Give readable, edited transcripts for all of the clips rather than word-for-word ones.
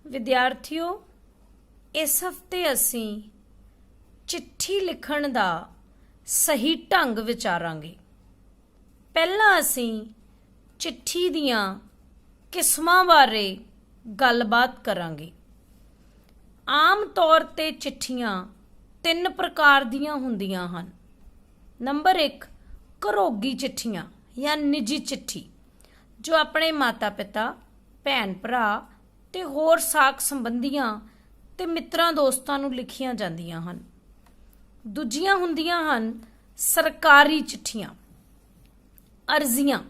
विद्यार्थियों, इस हफ्ते असीं चिट्ठी लिखण दा सही ढंग विचारांगे। पहला असीं चिट्ठी दियां किस्मां बारे गलबात करांगे। आम तौर ते चिट्ठियां 3 प्रकार दियां हुंदियां हन। नंबर 1, घरोगी चिट्ठियां या निजी चिट्ठी, जो अपने माता पिता, भैन भरा ते होर साक संबंधियां ते मित्रां दोस्तां नूं लिखियां जांदियां हन। दूजियां हुंदियां हन सरकारी चिट्ठियां, अर्जियां,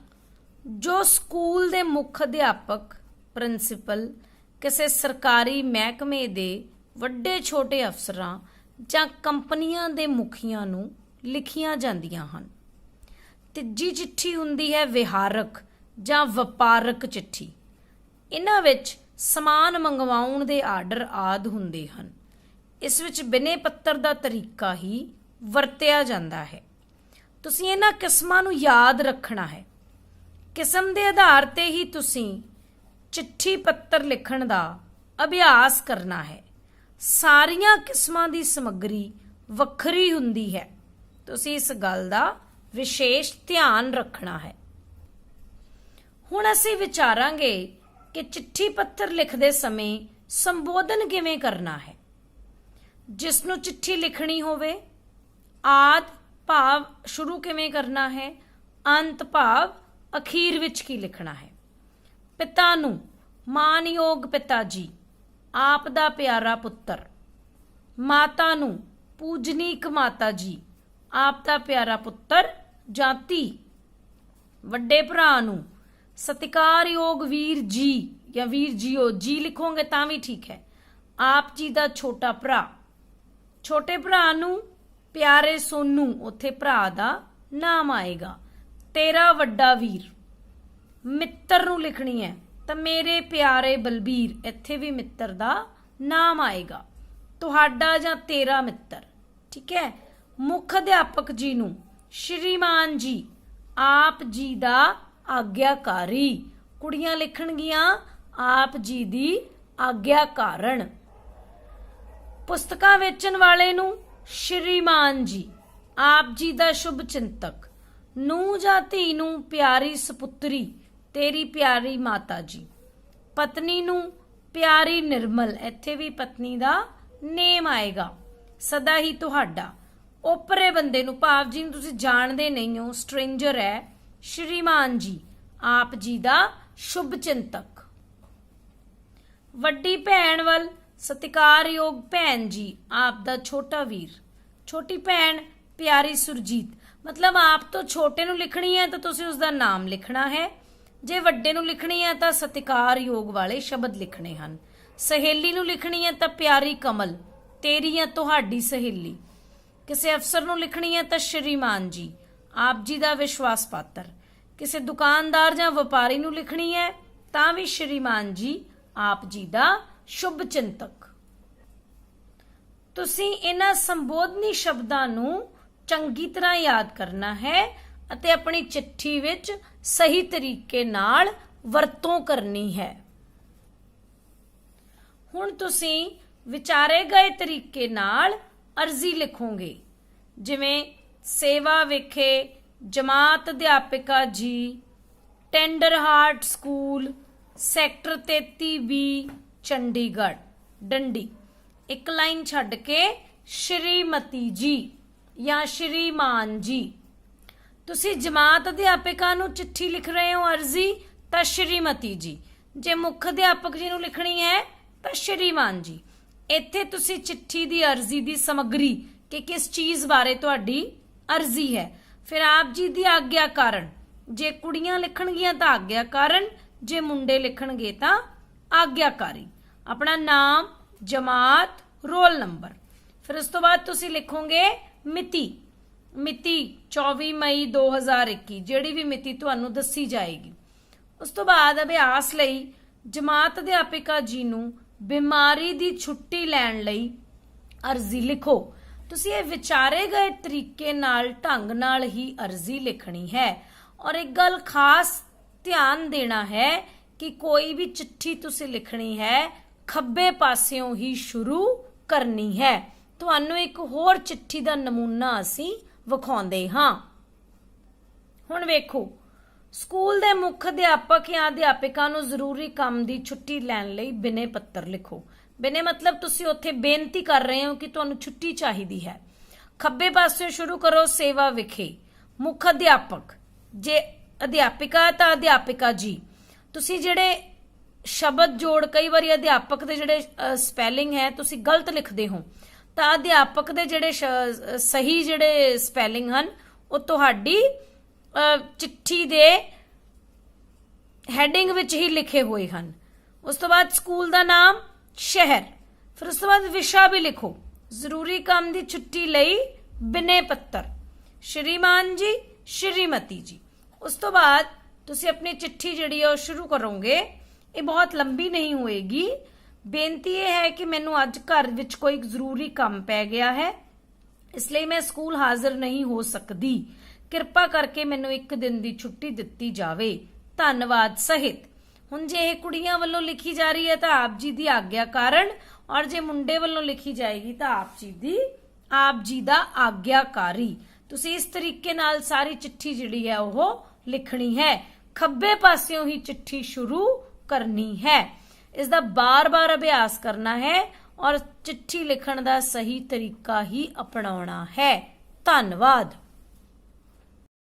जो स्कूल दे मुख अध्यापक, प्रिंसीपल, किसी सरकारी महकमे दे वड्डे छोटे अफसरां जां कंपनियां दे मुखियां नूं लिखियां जांदियां हन। तीजी चिट्ठी हुंदी है विहारक जां वपारक चिट्ठी। इन्हां विच समान मंगवाउण दे आर्डर आदि हुंदे हन। इस विच बिने पत्तर दा तरीका ही वरतिया जांदा है। तुसीं इन्हां किस्मां नूं याद रखना है। किस्म दे आधार ते ही तुसीं चिट्ठी पत्तर लिखण दा अभ्यास करना है। सारियां किस्मां दी समग्री वखरी हुंदी है। तुसीं इस गल दा विशेष ध्यान रखना है। हुण असीं विचारांगे कि चिट्ठी पत्तर लिखदे समय संबोधन किवें करना है। जिस नूं चिट्ठी लिखणी होवे, आद भाव शुरू किवें करना है, अंत भाव अखीर विच की लिखना है। पिता नूं मानयोग पिता जी, आप दा प्यारा पुत्तर। माता नूं पूजनीक माता जी, आप दा प्यारा पुत्तर जां धी। वड्डे भरा नूं सत्कारयोग वीर जी या वीर जीओ, जी लिखोगे तां भी ठीक है, आप जी दा छोटा भरा। छोटे भरा नूं प्यारे सोनू, उत्थे भरा दा नाम आएगा। तेरा वड्डा वीर। मित्र नूं लिखनी है तां मेरे प्यारे बलबीर, इत्थे भी मित्र दा नाम आएगा। तुहाडा जां तेरा मित्र, ठीक है। मुख अध्यापक जी नूं श्रीमान जी, आप जी दा आग्याकारी। कुड़ियां लिखणगियां आप जी दी आग्याकारण। पुस्तकां वेचण वाले नूं श्रीमान जी, आप जी दा शुभ चिंतक। नूं जां धी नूं प्यारी सपुत्री, तेरी प्यारी माता जी। पत्नी नूं प्यारी निर्मल, इत्थे भी पत्नी दा नेम आएगा। सदा ही तुहाडा। ओपरे बंदे नूं, भाव जी नूं तुसीं जाणदे नहीं हो, स्ट्रेंजर है, श्रीमान जी, आप जी दा शुभ चिंतक। वड्डी भैण वल सत्कारयोग भैन जी, आप दा छोटा वीर। छोटी भैण प्यारी सुरजीत, मतलब आप तो छोटे नूं लिखनी है तो तुसीं उसदा नाम लिखना है। जे वड्डे नूं लिखनी है तो सत्कारयोग वाले शब्द लिखने हन। सहेली नूं लिखनी है तो प्यारी कमल, तेरी या तुहाडी सहेली। किसी अफसर नूं लिखनी है तो श्रीमान जी, आप जी दा विश्वास पात्र। किसी दुकानदार जां व्यापारी नूं लिखनी है तां भी श्रीमान जी, आप जी दा शुभ चिंतक। तुसीं इन्हां संबोधनी शब्दां नूं चंगी तरह याद करना है ਅਤੇ अपनी चिट्ठी विच सही तरीके नाल वरतों करनी है। हुण तुसीं विचारे गए तरीके नाल अर्जी लिखोगे, जिवें सेवा विखे जमात अध्यापिका जी, tender heart school, sector 33B, Chandigarh, डंडी। एक लाइन छड्ड के श्रीमती जी या श्रीमान जी। तुसी जमात अध्यापिका नूं चिट्ठी लिख रहे हो अर्जी तां श्रीमती जी। जे मुख अध्यापक जी नूं लिखनी है तां श्रीमान जी। इत्थे तुसी चिट्ठी दी अर्जी दी समग्री कि किस चीज़ बारे तुहाडी अर्जी है। फिर आप जी दी आग्या कारण, जे कुड़ियां लिखणगियां तां आग्या कारण, जे मुंडे लिखणगे तां आग्याकारी। अपना नाम, जमात, रोल नंबर। फिर उस तो बाद तुसी लिखोगे मिति। मिति 24 मई 2021, ਜਿਹੜੀ भी मिति ਤੁਹਾਨੂੰ ਦੱਸੀ ਜਾਏਗੀ। ਉਸ ਤੋਂ ਬਾਅਦ ਅਭਿਆਸ ਲਈ ਜਮਾਤ ਅਧਿਆਪਿਕਾ ਜੀ ਨੂੰ ਬਿਮਾਰੀ ਦੀ ਛੁੱਟੀ ਲੈਣ ਲਈ अर्जी लिखो। तुसी ये विचारे गए तरीके नाल ढंग नाल ही अर्जी लिखनी है। और एक गल खास ध्यान देना है कि कोई भी चिट्ठी तुसी लिखनी है ਖੱਬੇ ਪਾਸਿਓਂ ਹੀ ਸ਼ੁਰੂ ਕਰਨੀ ਹੈ। ਤੁਹਾਨੂੰ ਇੱਕ ਹੋਰ ਚਿੱਠੀ ਦਾ ਨਮੂਨਾ ਅਸੀਂ ਵਿਖਾਉਂਦੇ ਹਾਂ। ਹੁਣ ਵੇਖੋ, ਸਕੂਲ ਦੇ ਮੁੱਖ ਅਧਿਆਪਕ ਜਾਂ ਅਧਿਆਪਿਕਾ ਨੂੰ ਜ਼ਰੂਰੀ ਕੰਮ ਦੀ ਛੁੱਟੀ ਲੈਣ ਲਈ ਬਿਨੇ ਪੱਤਰ ਲਿਖੋ। ਬਿਨੇ ਮਤਲਬ ਤੁਸੀਂ ਉੱਥੇ ਬੇਨਤੀ ਕਰ ਰਹੇ ਹੋ ਕਿ ਤੁਹਾਨੂੰ ਛੁੱਟੀ ਚਾਹੀਦੀ ਹੈ। ਖੱਬੇ ਪਾਸਿਓਂ ਸ਼ੁਰੂ ਕਰੋ, ਸੇਵਾ ਵਿਖੇ। ਮੁੱਖ ਅਧਿਆਪਕ, ਜੇ ਅਧਿਆਪਿਕਾ ਤਾਂ ਅਧਿਆਪਿਕਾ ਜੀ। ਤੁਸੀਂ ਜਿਹੜੇ ਸ਼ਬਦ ਜੋੜ, ਕਈ ਵਾਰੀ ਅਧਿਆਪਕ ਦੇ ਜਿਹੜੇ ਸਪੈਲਿੰਗ ਹੈ ਤੁਸੀਂ ਗਲਤ ਲਿਖਦੇ ਹੋ, ਤਾਂ ਅਧਿਆਪਕ ਦੇ ਜਿਹੜੇ ਸਹੀ ਜਿਹੜੇ ਸਪੈਲਿੰਗ ਹਨ ਉਹ ਤੁਹਾਡੀ ਚਿੱਠੀ ਦੇ ਹੈਡਿੰਗ ਵਿੱਚ ਹੀ ਲਿਖੇ ਹੋਏ ਹਨ। ਉਸ ਤੋਂ ਬਾਅਦ ਸਕੂਲ ਦਾ ਨਾਮ, ਸ਼ਹਿਰ, ਫਿਰ ਉਸ ਤੋਂ ਬਾਅਦ ਵਿਸ਼ਾ ਵੀ ਲਿਖੋ। ਜ਼ਰੂਰੀ ਕੰਮ ਦੀ ਛੁੱਟੀ ਲਈ ਬਿਨੇ ਪੱਤਰ, ਸ਼੍ਰੀਮਾਨ ਜੀ, ਸ਼੍ਰੀਮਤੀ ਜੀ। ਉਸ ਤੋਂ ਬਾਅਦ ਤੁਸੀਂ ਆਪਣੀ ਚਿੱਠੀ ਜਿਹੜੀ ਹੈ ਉਹ ਸ਼ੁਰੂ ਕਰੋਗੇ। ਇਹ ਬਹੁਤ ਲੰਬੀ ਨਹੀਂ ਹੋਏਗੀ। ਬੇਨਤੀ ਇਹ ਹੈ ਕਿ ਮੈਨੂੰ ਅੱਜ ਘਰ ਵਿੱਚ ਕੋਈ ਜ਼ਰੂਰੀ ਕੰਮ ਪੈ ਗਿਆ ਹੈ, ਇਸ ਲਈ ਮੈਂ ਸਕੂਲ ਹਾਜ਼ਰ ਨਹੀਂ ਹੋ ਸਕਦੀ। ਕਿਰਪਾ ਕਰਕੇ ਮੈਨੂੰ 1 ਦਿਨ ਦੀ ਛੁੱਟੀ ਦਿੱਤੀ ਜਾਵੇ। ਧੰਨਵਾਦ ਸਹਿਤ। ਹੁਣ ਜੇ ਇਹ ਕੁੜੀਆਂ ਵੱਲੋਂ ਲਿਖੀ ਜਾ ਰਹੀ ਹੈ ਤਾਂ ਆਪ ਜੀ ਦੀ ਆਗਿਆ ਕਾਰਨ, ਔਰ ਜੇ ਮੁੰਡੇ ਵੱਲੋਂ ਲਿਖੀ ਜਾਏਗੀ ਤਾਂ ਆਪ ਜੀ ਦਾ ਆਗਿਆਕਾਰੀ। ਤੁਸੀਂ ਇਸ ਤਰੀਕੇ ਨਾਲ ਸਾਰੀ ਚਿੱਠੀ ਜਿਹੜੀ ਹੈ ਉਹ ਲਿਖਣੀ ਹੈ। ਖੱਬੇ ਪਾਸਿਓਂ ਹੀ ਚਿੱਠੀ ਸ਼ੁਰੂ ਕਰਨੀ ਹੈ। ਇਸ ਦਾ ਬਾਰ-ਬਾਰ ਅਭਿਆਸ ਕਰਨਾ ਹੈ ਔਰ ਚਿੱਠੀ ਲਿਖਣ ਦਾ ਸਹੀ ਤਰੀਕਾ ਹੀ ਅਪਣਾਉਣਾ ਹੈ। ਧੰਨਵਾਦ।